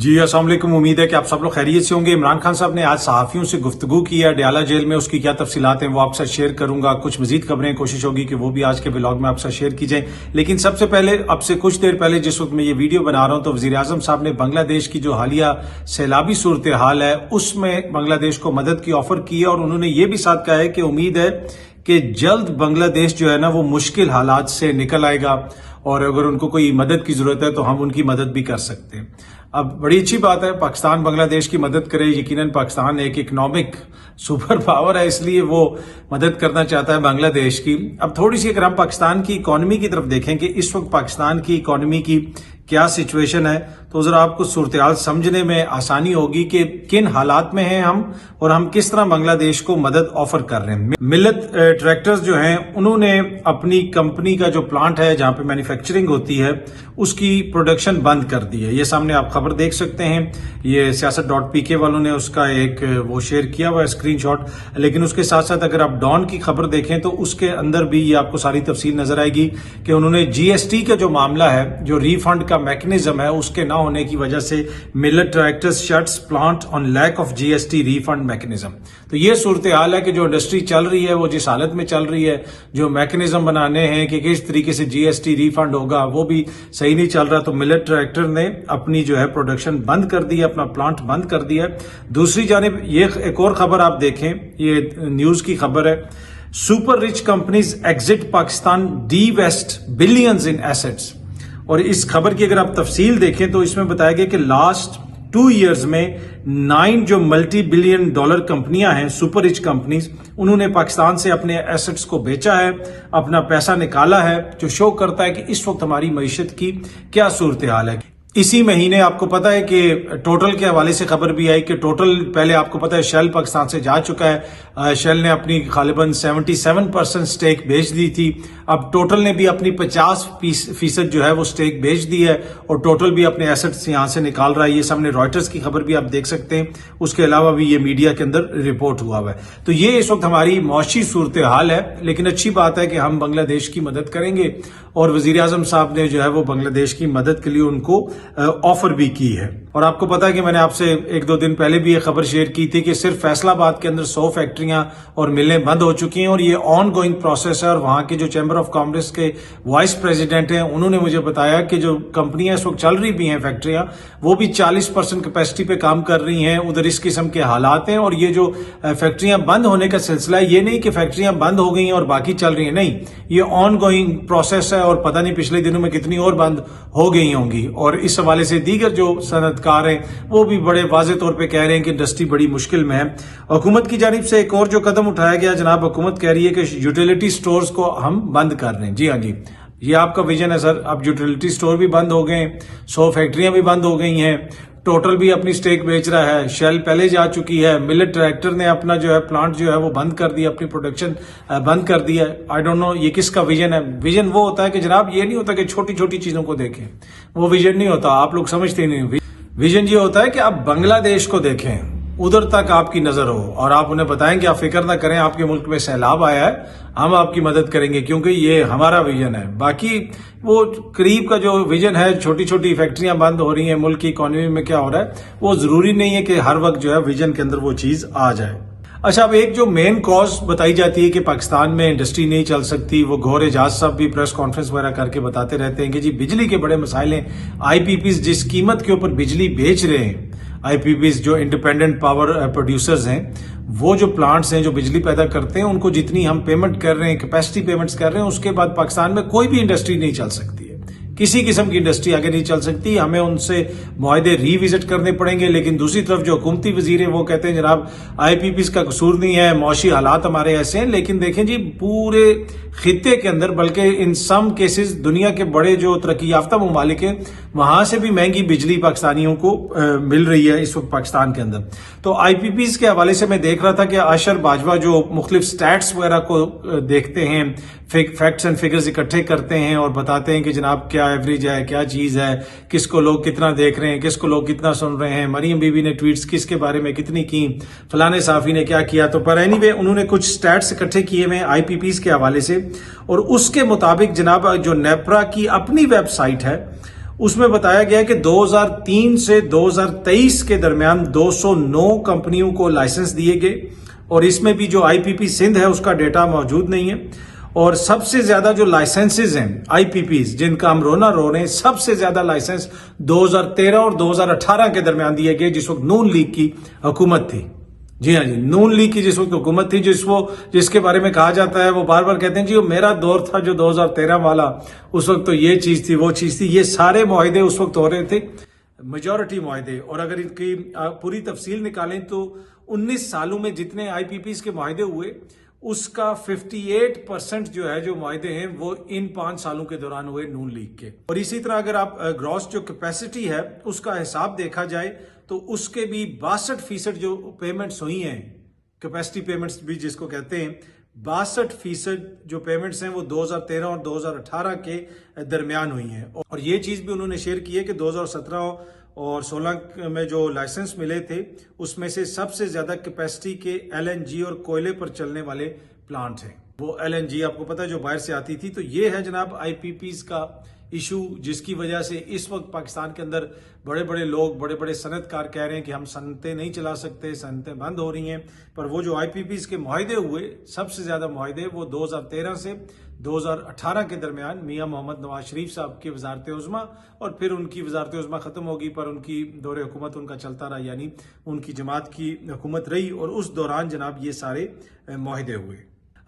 जी अस्सलाम वालेकुम। उम्मीद है कि आप सब लोग खैरियत से होंगे। इमरान खान साहब ने आज सहाफियों से गुफ्तगू की है डयाला जेल में। उसकी क्या तफसीलात हैं वो आपसे शेयर करूंगा। कुछ मजीद खबरें कोशिश होगी कि वो भी आज के ब्लॉग में आपसे शेयर की जाए। लेकिन सबसे पहले अब से कुछ देर पहले जिस वक्त मैं ये वीडियो बना रहा हूं तो वजीर आजम साहब ने बांग्लादेश की जो हालिया सैलाबी सूरत हाल है उसमें बांग्लादेश को मदद की ऑफर की है और उन्होंने ये भी साथ कहा है कि उम्मीद है कि जल्द बांग्लादेश जो है ना वो मुश्किल हालात से निकल आएगा और अगर उनको कोई मदद की जरूरत है तो हम उनकी मदद भी कर सकते हैं। अब बड़ी अच्छी बात है पाकिस्तान बांग्लादेश की मदद करे। यकीनन पाकिस्तान एक इकोनॉमिक सुपर पावर है इसलिए वो मदद करना चाहता है बांग्लादेश की। अब थोड़ी सी अगर हम पाकिस्तान की इकोनॉमी की तरफ देखें कि इस वक्त पाकिस्तान की इकोनॉमी की क्या सिचुएशन है तो जरा आपको सूरत हाल समझने में आसानी होगी कि किन हालात में हैं हम और हम किस तरह बांग्लादेश को मदद ऑफर कर रहे हैं। मिल्लत ट्रैक्टर्स जो हैं उन्होंने अपनी कंपनी का जो प्लांट है जहां पे मैन्युफैक्चरिंग होती है उसकी प्रोडक्शन बंद कर दी है। ये सामने आप खबर देख सकते हैं। ये siyaset.pk वालों ने उसका एक वो शेयर किया हुआ है स्क्रीनशॉट। लेकिन उसके साथ साथ अगर आप डॉन की खबर देखें तो उसके अंदर भी ये आपको सारी तफसील नजर आएगी कि उन्होंने जीएसटी का जो मामला है जो रिफंड का मैकेनिज्म है उसके ना होने की वजह से Millat tractors shuts plant on lack of GST refund mechanism. तो ये सूरत हाल है कि जो इंडस्ट्री चल रही है वो जिस हालत में चल रही है, जो मैकेनिज्म बनाने हैं कि किस तरीके से जीएसटी रिफंड होगा वो भी सही नहीं चल रहा। तो मिलेट ट्रैक्टर ने अपनी जो है प्रोडक्शन बंद कर दी है, अपना प्लांट बंद कर दिया है। दूसरी जानिब ये एक और खबर आप देखें, ये न्यूज की खबर है। Super rich companies exit Pakistan divest billions in assets. और इस खबर की अगर आप तफसील देखें तो इसमें बताया गया कि लास्ट 2 इयर्स में 9 जो मल्टी बिलियन डॉलर कंपनियां हैं सुपर रिच कंपनीज उन्होंने पाकिस्तान से अपने एसेट्स को बेचा है, अपना पैसा निकाला है, जो शो करता है कि इस वक्त हमारी मईशत की क्या सूरत हाल है। इसी महीने आपको पता है कि टोटल के हवाले से खबर भी आई कि टोटल पहले आपको पता है शेल पाकिस्तान से जा चुका है। शेल ने अपनी गालिबन 77% स्टेक बेच दी थी। अब टोटल ने भी अपनी 50% जो है वो स्टेक बेच दी है और टोटल भी अपने एसेट्स यहां से निकाल रहा है। ये सामने रॉयटर्स की खबर भी आप देख सकते हैं। उसके अलावा भी ये मीडिया के अंदर रिपोर्ट हुआ है। तो ये इस वक्त हमारी मौशी सूरत हाल है। लेकिन अच्छी बात है कि हम बांग्लादेश की मदद करेंगे और वजीर आजम साहब ने जो है वो बांग्लादेश की मदद के लिए उनको ऑफर भी की है। और आपको पता है कि मैंने आपसे 1-2 दिन पहले भी ये खबर शेयर की थी कि सिर्फ फैसलाबाद के अंदर 100 फैक्ट्रियां और मिलें बंद हो चुकी हैं और ये ऑन गोइंग प्रोसेस है। और वहां के जो चैम्बर ऑफ कॉमर्स के वाइस प्रेसिडेंट हैं उन्होंने मुझे बताया कि जो कंपनियां इस वक्त चल रही भी हैं फैक्ट्रियां वो भी 40% कैपेसिटी पे काम कर रही हैं। उधर इस किस्म के हालात हैं। और ये जो फैक्ट्रियां बंद होने का सिलसिला है ये नहीं कि फैक्ट्रियां बंद हो गई हैं और बाकी चल रही हैं, नहीं, ये ऑन गोइंग प्रोसेस है और पता नहीं पिछले दिनों में कितनी और बंद हो गई होंगी। और इस हवाले से दीगर जो सनतकार हैं वो भी बड़े वाज़ेह तौर पे कह रहे हैं कि इंडस्ट्री बड़ी मुश्किल में है। हुकूमत की जानिब से एक और जो कदम उठाया गया जनाब, हुकूमत कह रही है कि यूटिलिटी स्टोर्स को हम बंद कर रहे हैं। जी हाँ जी, ये आपका विजन है सर। अब यूटिलिटी स्टोर भी बंद हो गए, 100 फैक्ट्रियां भी बंद हो गई हैं, टोटल भी अपनी स्टेक बेच रहा है, शेल पहले जा चुकी है, मिलेट ट्रैक्टर ने अपना जो है प्लांट जो है वो बंद कर दिया, अपनी प्रोडक्शन बंद कर दिया। आई डोंट नो ये किसका विजन है। विजन वो होता है कि जनाब ये नहीं होता कि छोटी छोटी चीजों को देखें, वो विजन नहीं होता। आप लोग समझते नहीं। विजन ये होता है कि आप बांग्लादेश को देखें, उधर तक आपकी नजर हो और आप उन्हें बताएं कि आप फिक्र ना करें, आपके मुल्क में सैलाब आया है, हम आपकी मदद करेंगे क्योंकि ये हमारा विजन है। बाकी वो करीब का जो विजन है, छोटी छोटी फैक्ट्रियां बंद हो रही हैं, मुल्क की इकोनॉमी में क्या हो रहा है, वो जरूरी नहीं है कि हर वक्त जो है विजन के अंदर वो चीज आ जाए। अच्छा, अब एक जो मेन कॉज बताई जाती है कि पाकिस्तान में इंडस्ट्री नहीं चल सकती, वो गौर एजाज साहब भी प्रेस कॉन्फ्रेंस वगैरह करके बताते रहते हैं कि जी बिजली के बड़े मसाइल हैं। आईपीपीज जिस कीमत के ऊपर बिजली बेच रहे हैं, आईपीपीज जो इंडिपेंडेंट पावर प्रोड्यूसर्स हैं, वो जो प्लांट्स हैं जो बिजली पैदा करते हैं उनको जितनी हम पेमेंट कर रहे हैं, कैपेसिटी पेमेंट्स कर रहे हैं, उसके बाद पाकिस्तान में कोई भी इंडस्ट्री नहीं चल सकती है। किसी किस्म की इंडस्ट्री आगे नहीं चल सकती। हमें उनसे मुआहदे रीविजिट करने पड़ेंगे। लेकिन दूसरी तरफ जो हुकूमती वजीर है वो कहते हैं जनाब आईपीपीज का कसूर नहीं है, मौशी हालात हमारे ऐसे हैं। लेकिन देखें जी पूरे खित्ते के अंदर, बल्कि इन सम केसेस दुनिया के बड़े जो तरक्की याफ्ता ममालिक हैं वहां से भी महंगी बिजली पाकिस्तानियों को मिल रही है इस वक्त पाकिस्तान के अंदर। तो आईपीपीज के हवाले से मैं देख रहा था कि आशर बाजवा जो मुख्तलिफ स्टैट्स वगैरह को देखते हैं, फैक्ट्स एंड फिगर्स इकट्ठे करते हैं और बताते हैं कि जनाब क्या एवरेज है, क्या चीज है, किसको लोग कितना देख रहे हैं, किसको लोग कितना सुन रहे हैं, मरियम बीबी ने ट्वीट्स किसके बारे में कितनी की, फलाने साफी ने क्या किया। तो पर एनीवे उन्होंने कुछ स्टैट्स इकट्ठे किए हुए आईपीपीज के हवाले से और उसके मुताबिक जनाब जो नेपरा की अपनी वेबसाइट है उसमें बताया गया कि 2003 से 2023 के दरमियान 209 कंपनियों को लाइसेंस दिए गए और इसमें भी जो आईपीपी सिंध है उसका डेटा मौजूद नहीं है। और सबसे ज्यादा जो लाइसेंसेज हैं आईपीपीज जिनका हम रोना रो रहे हैं, सबसे ज्यादा लाइसेंस 2013 और 2018 के दरमियान दिए गए जिस वक्त नून लीग की हुकूमत थी। जी हाँ जी, नून लीग की जिस वक्त हुकूमत थी, जिसके बारे में कहा जाता है, वो बार बार कहते हैं जी वो मेरा दौर था जो 2013 वाला, उस वक्त तो ये चीज थी वो चीज थी। ये सारे मुआहदे उस वक्त हो रहे थे, मेजॉरिटी मुआहदे। और अगर इनकी पूरी तफसील निकालें तो 19 सालों में जितने आईपीपीज के मुआहदे हुए उसका 58% जो है जो मुआहदे हैं वो इन 5 सालों के दौरान हुए नून लीग के। और इसी तरह अगर आप ग्रॉस जो कैपेसिटी है उसका हिसाब देखा जाए तो उसके भी 62% जो पेमेंट्स हुई हैं, कैपेसिटी पेमेंट्स भी जिसको कहते हैं, 62% जो पेमेंट्स हैं वो 2013 और 2018 के दरमियान हुई हैं। और ये चीज भी उन्होंने शेयर की है कि 2017 और 16 में जो लाइसेंस मिले थे उसमें से सबसे ज्यादा कैपेसिटी के एलएनजी और कोयले पर चलने वाले प्लांट हैं। वो एलएनजी आपको पता है जो बाहर से आती थी। तो ये है जनाब आईपीपीज का इशू, जिसकी वजह से इस वक्त पाकिस्तान के अंदर बड़े बड़े लोग, बड़े बड़े सनतकार कह रहे हैं कि हम सनतें नहीं चला सकते, सनतें बंद हो रही हैं। पर वो जो आईपीपीज के मुआहदे हुए, सबसे ज्यादा मुआहदे वो 2013 से 2018 के दरमियान मियां मोहम्मद नवाज शरीफ साहब की वजारत उज़्मा, और फिर उनकी वजारत उज़्मा खत्म होगी पर उनकी दौरे हुकूमत उनका चलता रहा, यानी उनकी जमात की हुकूमत रही और उस दौरान जनाब ये सारे मुआहदे हुए।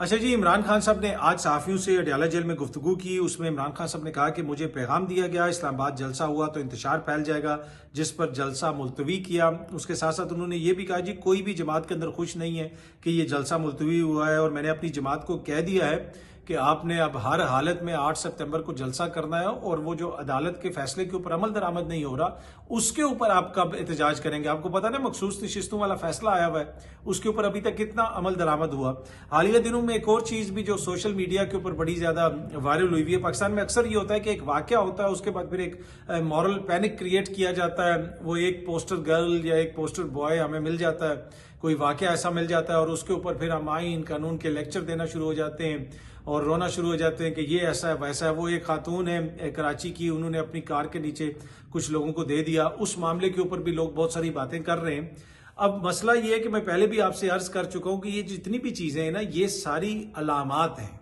अच्छा जी, इमरान खान साहब ने आज सहाफियों से अडयाला जेल में गुफ्तगू की। उसमें इमरान खान साहब ने कहा कि मुझे पैगाम दिया गया इस्लामाबाद जलसा हुआ तो इंतशार फैल जाएगा, जिस पर जलसा मुलतवी किया। उसके साथ साथ उन्होंने ये भी कहा जी कोई भी जमात के अंदर खुश नहीं है कि ये जलसा मुलतवी हुआ है, और मैंने अपनी जमात को कह दिया है कि आपने अब हर हालत में 8 सितंबर को जलसा करना है, और वो जो अदालत के फैसले के ऊपर अमल दरामद नहीं हो रहा उसके ऊपर आप कब एहतजाज करेंगे। आपको पता ना मखसूस नशिस्तों वाला फैसला आया हुआ है, उसके ऊपर अभी तक कितना अमल दरामद हुआ। हालिया दिनों में एक और चीज भी जो सोशल मीडिया के ऊपर बड़ी ज्यादा वायरल हुई है, पाकिस्तान में अक्सर ये होता है कि एक वाकया होता है उसके बाद फिर एक मॉरल पैनिक क्रिएट किया जाता है। वो एक पोस्टर गर्ल या एक पोस्टर बॉय हमें मिल जाता है, कोई वाकया ऐसा मिल जाता है और उसके ऊपर फिर हम आईन कानून के लेक्चर देना शुरू हो जाते हैं और रोना शुरू हो जाते हैं कि ये ऐसा है वैसा है। वो एक खातून है कराची की, उन्होंने अपनी कार के नीचे कुछ लोगों को दे दिया, उस मामले के ऊपर भी लोग बहुत सारी बातें कर रहे हैं। अब मसला ये है कि मैं पहले भी आपसे अर्ज कर चुका हूं कि ये जितनी भी चीजें हैं ना, ये सारी अलामात हैं,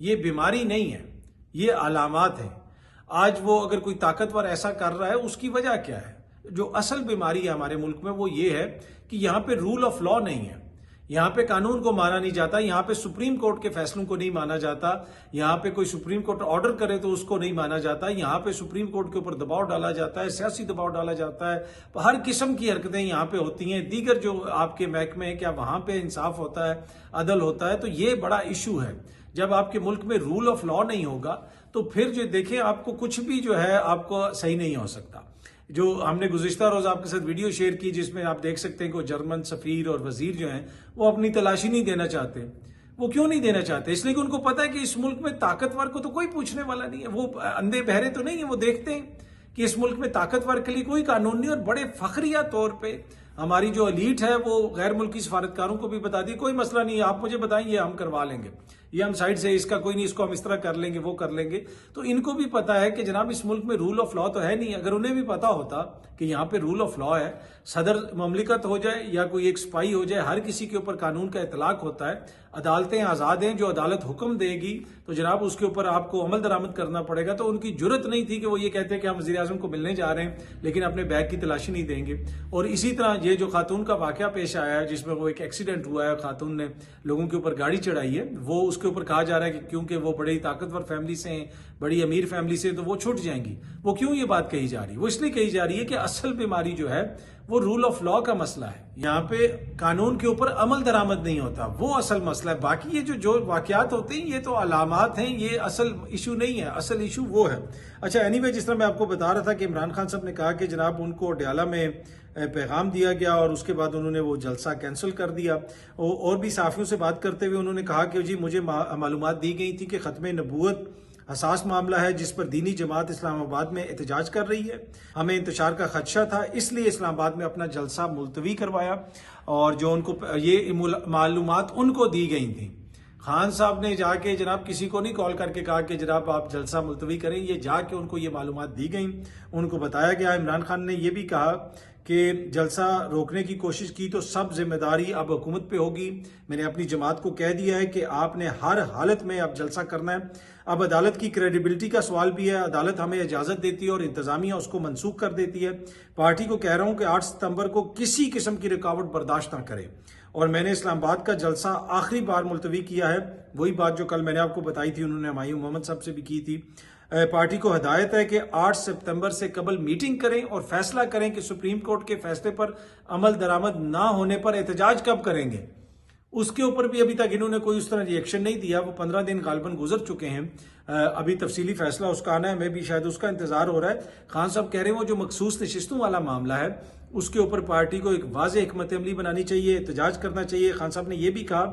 ये बीमारी नहीं है, ये अलामात हैं। आज वो अगर कोई ताकतवर ऐसा कर रहा है उसकी वजह क्या है? जो असल बीमारी है हमारे मुल्क में वो ये है कि यहाँ पे रूल ऑफ लॉ नहीं है, यहाँ पे कानून को माना नहीं जाता, यहाँ पे सुप्रीम कोर्ट के फैसलों को नहीं माना जाता, यहाँ पे कोई सुप्रीम कोर्ट ऑर्डर करे तो उसको नहीं माना जाता, यहाँ पे सुप्रीम कोर्ट के ऊपर दबाव डाला जाता है, सियासी दबाव डाला जाता है, हर किस्म की हरकतें यहाँ पे होती हैं। दीगर जो आपके महकमे हैं क्या वहां पे इंसाफ होता है, अदल होता है? तो ये बड़ा इशू है। जब आपके मुल्क में रूल ऑफ लॉ नहीं होगा तो फिर जो देखें आपको कुछ भी जो है आपको सही नहीं हो सकता। जो हमने गुज़िश्ता रोज आपके साथ वीडियो शेयर की जिसमें आप देख सकते हैं कि जर्मन सफीर और वजीर जो हैं वो अपनी तलाशी नहीं देना चाहते। वो क्यों नहीं देना चाहते? इसलिए कि उनको पता है कि इस मुल्क में ताकतवर को तो कोई पूछने वाला नहीं है। वो अंधे बहरे तो नहीं है, वो देखते हैं कि इस मुल्क में ताकतवर के लिए कोई कानून नहीं। और बड़े फखरिया तौर पर हमारी जो एलीट है वो गैर मुल्की सफारतकारों को भी बता दी कोई मसला नहीं है, आप मुझे बताएं, ये हम करवा लेंगे, ये हम साइड से, इसका कोई नहीं, इसको हम इस तरह कर लेंगे, वो कर लेंगे। तो इनको भी पता है कि जनाब इस मुल्क में रूल ऑफ लॉ तो है नहीं। अगर उन्हें भी पता होता कि यहाँ पे रूल ऑफ लॉ है, सदर ममलिकत हो जाए या कोई एक सिपाही हो जाए, हर किसी के ऊपर कानून का इतलाक होता है, अदालतें आजाद हैं, जो अदालत हुक्म देगी तो जनाब उसके ऊपर आपको अमल दरामद करना पड़ेगा। तो उनकी जुर्रत नहीं थी कि वो ये कहते हैं कि हम वज़ीर आज़म को मिलने जा रहे हैं लेकिन अपने बैग की तलाशी नहीं देंगे। और इसी तरह ये जो खातून का वाकया पेश आया है जिसमें वो एक एक्सीडेंट हुआ है, खातून ने लोगों के ऊपर गाड़ी चढ़ाई है, वो उसके ऊपर कहा जा रहा है कि क्योंकि वो बड़ी ताकतवर फैमिली से हैं, बड़ी अमीर फैमिली से, तो वो छूट जाएंगी। वो क्यों ये बात कही जा रही है? वो इसलिए कही जा रही है कि असल बीमारी जो है वो रूल ऑफ लॉ का मसला है। यहाँ पे कानून के ऊपर अमल दरामद नहीं होता, वो असल मसला है। बाकी ये जो वाकयात होते हैं ये तो अलामात हैं, ये असल इशू नहीं है, असल इशू वो है। अच्छा, एनीवे, जिस तरह मैं आपको बता रहा था कि इमरान खान साहब ने कहा कि जनाब उनको अडयाला में पैगाम दिया गया और उसके बाद उन्होंने वो जलसा कैंसिल कर दिया। और भी साफियों से बात करते हुए उन्होंने कहा कि जी मुझे मालूमात दी गई थी कि खत्म नबूवत हसास मामला है जिस पर दीनी जमात इस्लामाबाद में एहतजाज कर रही है, हमें इंतशार का खदशा था, इसलिए इस्लामाबाद में अपना जलसा मुलतवी करवाया। और जो उनको ये मालूमात उनको दी गई थी, खान साहब ने जाके जनाब किसी को नहीं कॉल करके कहा कि जनाब आप जलसा मुलतवी करें, ये जाके उनको ये मालूमात दी गई, उनको बताया गया। इमरान खान ने यह भी कहा कि जलसा रोकने की कोशिश की तो सब जिम्मेदारी अब हुकूमत पे होगी। मैंने अपनी जमात को कह दिया है कि आपने हर हालत में अब जलसा करना है। अब अदालत की क्रेडिबिलिटी का सवाल भी है। अदालत हमें इजाजत देती है और इंतजामिया उसको मनसूख कर देती है। पार्टी को कह रहा हूं कि 8 सितंबर को किसी किस्म की रुकावट बर्दाश्त ना करे। और मैंने इस्लामाबाद का जलसा आखिरी बार मुलतवी किया है, वही बात जो कल मैंने आपको बताई थी, उन्होंने हुमायूं मोहम्मद साहब से भी की थी। पार्टी को हिदायत है कि 8 सितंबर से कबल मीटिंग करें और फैसला करें कि सुप्रीम कोर्ट के फैसले पर अमल दरामद ना होने पर एहतजाज कब करेंगे। उसके ऊपर भी अभी तक इन्होंने कोई उस तरह रिएक्शन नहीं दिया। वो 15 दिन गालिबन गुजर चुके हैं, अभी तफसीली फैसला उसका आना है, मैं भी शायद उसका इंतजार हो रहा है। खान साहब कह रहे हैं वो जो मखसूस नशिस्तों वाला मामला है उसके ऊपर पार्टी को एक वाज़ेह हिकमत अमली बनानी चाहिए, एहतजाज करना चाहिए। खान साहब ने यह भी कहा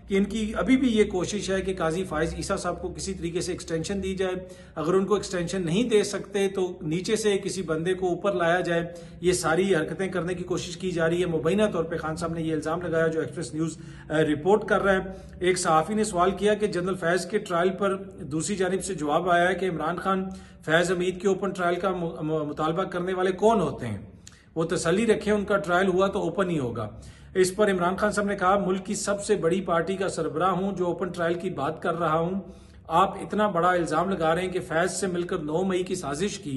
कि इनकी अभी भी ये कोशिश है कि काजी फाइज ईसा साहब को किसी तरीके से एक्सटेंशन दी जाए। अगर उनको एक्सटेंशन नहीं दे सकते तो नीचे से किसी बंदे को ऊपर लाया जाए। ये सारी हरकतें करने की कोशिश की जा रही है। मुबैना तौर पर खान साहब ने यह इल्जाम लगाया जो एक्सप्रेस न्यूज रिपोर्ट कर रहा है। एक सहाफी ने सवाल किया कि जनरल फैज के ट्रायल पर दूसरी जानिब से जवाब आया है कि इमरान खान फैज हमीद के ओपन ट्रायल का मुतालबा करने वाले कौन होते हैं, वो तसल्ली रखें उनका ट्रायल हुआ तो ओपन ही होगा। इस पर इमरान खान साहब ने कहा मुल्क की सबसे बड़ी पार्टी का सरबराह हूं जो ओपन ट्रायल की बात कर रहा हूं। आप इतना बड़ा इल्जाम लगा रहे हैं कि फैज से मिलकर 9 मई की साजिश की।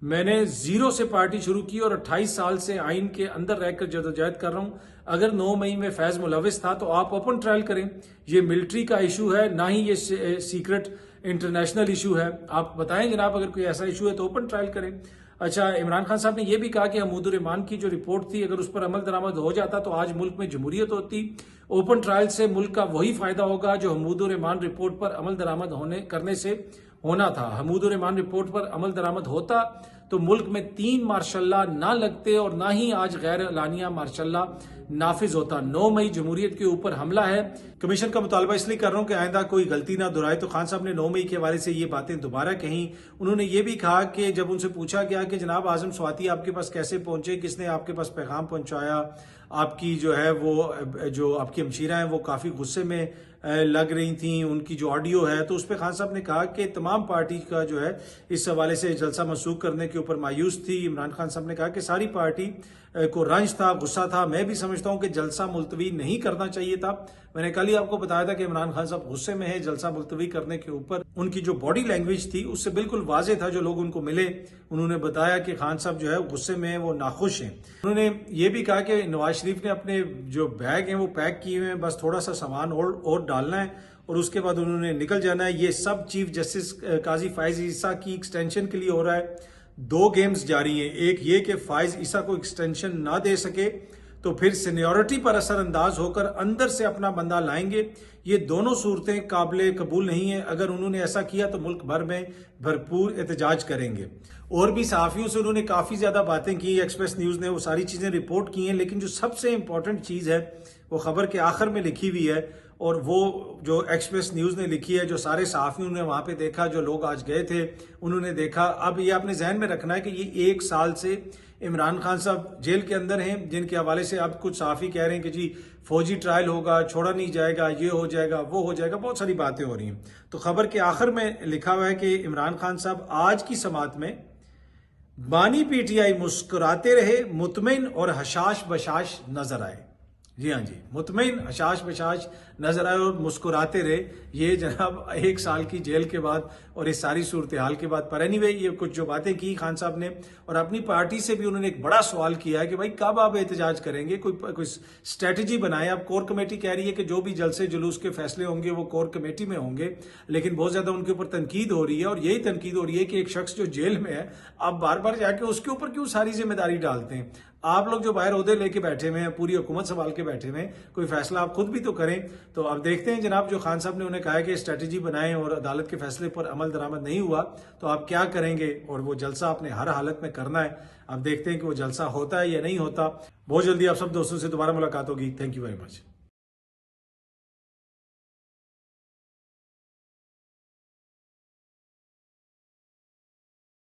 मैंने 0 से पार्टी शुरू की और 28 साल से आइन के अंदर रहकर जदोजहद कर रहा हूं। अगर 9 मई में फैज मुलविस था तो आप ओपन ट्रायल करें। ये मिलिट्री का इशू है, ना ही ये सीक्रेट इंटरनेशनल इशू है। आप बताएं जनाब अगर कोई ऐसा इशू है तो ओपन ट्रायल करें। अच्छा, इमरान खान साहब ने यह भी कहा कि हमूदुर रहमान की जो रिपोर्ट थी अगर उस पर अमल दरामद हो जाता तो आज मुल्क में जमहूरियत होती। ओपन ट्रायल से मुल्क का वही फायदा होगा जो हमूदुर रहमान रिपोर्ट पर अमल दरामद करने से होना था। हमूदुर रहमान रिपोर्ट पर अमल दरामद होता तो मुल्क में 3 मार्शल्ला ना लगते और ना ही आज गैर एलानिया मार्शल्ला नाफिज होता। 9 मई जमहूरियत के ऊपर हमला है। कमीशन का मुतालबा इसलिए कर रहा हूं कि आइंदा कोई गलती ना दोहराए। तो खान साहब ने 9 मई के हवाले से ये बातें दोबारा कही। उन्होंने ये भी कहा कि जब उनसे पूछा गया कि जनाब आजम स्वाति आपके पास कैसे पहुंचे, किसने आपके पास पैगाम पहुंचाया, आपकी जो है वो जो आपकी हमशीरा हैं वो काफी गुस्से में लग रही थी, उनकी जो ऑडियो है, तो उस पर खान साहब ने कहा कि तमाम पार्टी का जो है इस हवाले से जलसा मनसूख करने के ऊपर मायूस थी। इमरान खान साहब ने कहा कि सारी पार्टी को रंज था, गुस्सा था। मैं भी समझता हूं कि जलसा मुलतवी नहीं करना चाहिए था। मैंने कल ही आपको बताया था कि इमरान खान साहब गुस्से में है जलसा मुलतवी करने के ऊपर। उनकी जो बॉडी लैंग्वेज थी उससे बिल्कुल वाजे था। जो लोग उनको मिले उन्होंने बताया कि खान साहब जो है गुस्से में है, वो नाखुश हैं। उन्होंने ये भी कहा कि नवाज शरीफ ने अपने जो बैग हैं वो पैक किए हुए हैं, बस थोड़ा सा सामान और डालना है और उसके बाद उन्होंने निकल जाना है। ये सब चीफ जस्टिस काजी फाइज ईसा की एक्सटेंशन के लिए हो रहा है। 2 गेम्स जारी हैं, एक ये कि फाइज ईसा को एक्सटेंशन ना दे सके तो फिर सीनियोरिटी पर असरअंदाज होकर अंदर से अपना बंदा लाएंगे। ये दोनों सूरतें काबिल कबूल नहीं है। अगर उन्होंने ऐसा किया तो मुल्क भर में भरपूर एहतजाज करेंगे। और भी सहाफियों से उन्होंने काफी ज्यादा बातें की। एक्सप्रेस न्यूज ने वो सारी चीजें रिपोर्ट की हैं, लेकिन जो सबसे इंपॉर्टेंट चीज है वो खबर के आखिर में लिखी हुई है और वो जो एक्सप्रेस न्यूज ने लिखी है, जो सारे सहाफियों ने वहां पे देखा, जो लोग आज गए थे उन्होंने देखा। अब ये अपने जहन में रखना है कि ये 1 साल से इमरान खान साहब जेल के अंदर हैं, जिनके हवाले से अब कुछ सहाफी कह रहे हैं कि जी फौजी ट्रायल होगा, छोड़ा नहीं जाएगा, ये हो जाएगा, वो हो जाएगा, बहुत सारी बातें हो रही हैं। तो खबर के आखिर में लिखा हुआ है कि इमरान खान साहब आज की समात में बानी पीटीआई मुस्कुराते रहे, मुतमिन और हशाश बशाश नजर आए। जी हाँ जी, मुतमिन हशाश बशाश नजर आए और मुस्कुराते रहे। ये जनाब 1 साल की जेल के बाद और इस सारी सूरत हाल के बाद। पर एनीवे ये कुछ जो बातें की खान साहब ने, और अपनी पार्टी से भी उन्होंने एक बड़ा सवाल किया है कि भाई कब आप एहतजाज करेंगे, कोई स्ट्रेटजी बनाए। अब कोर कमेटी कह रही है कि जो भी जलसे जुलूस के फैसले होंगे वो कोर कमेटी में होंगे, लेकिन बहुत ज्यादा उनके ऊपर तनकीद हो रही है। और यही तनकीद हो रही है कि एक शख्स जो जेल में है आप बार बार जाके उसके ऊपर क्यों सारी जिम्मेदारी डालते हैं। आप लोग जो बाहर ओहदे लेके बैठे हुए हैं, पूरी हुकूमत संभाल के बैठे हुए हैं, कोई फैसला आप खुद भी तो करें। तो अब देखते हैं जनाब, जो खान साहब ने उन्हें कहा है कि स्ट्रेटजी बनाएं और अदालत के फैसले पर अमल दरामद नहीं हुआ तो आप क्या करेंगे, और वो जलसा आपने हर हालत में करना है। अब देखते हैं कि वो जलसा होता है या नहीं होता। बहुत जल्दी आप सब दोस्तों से दोबारा मुलाकात होगी। Thank you very much.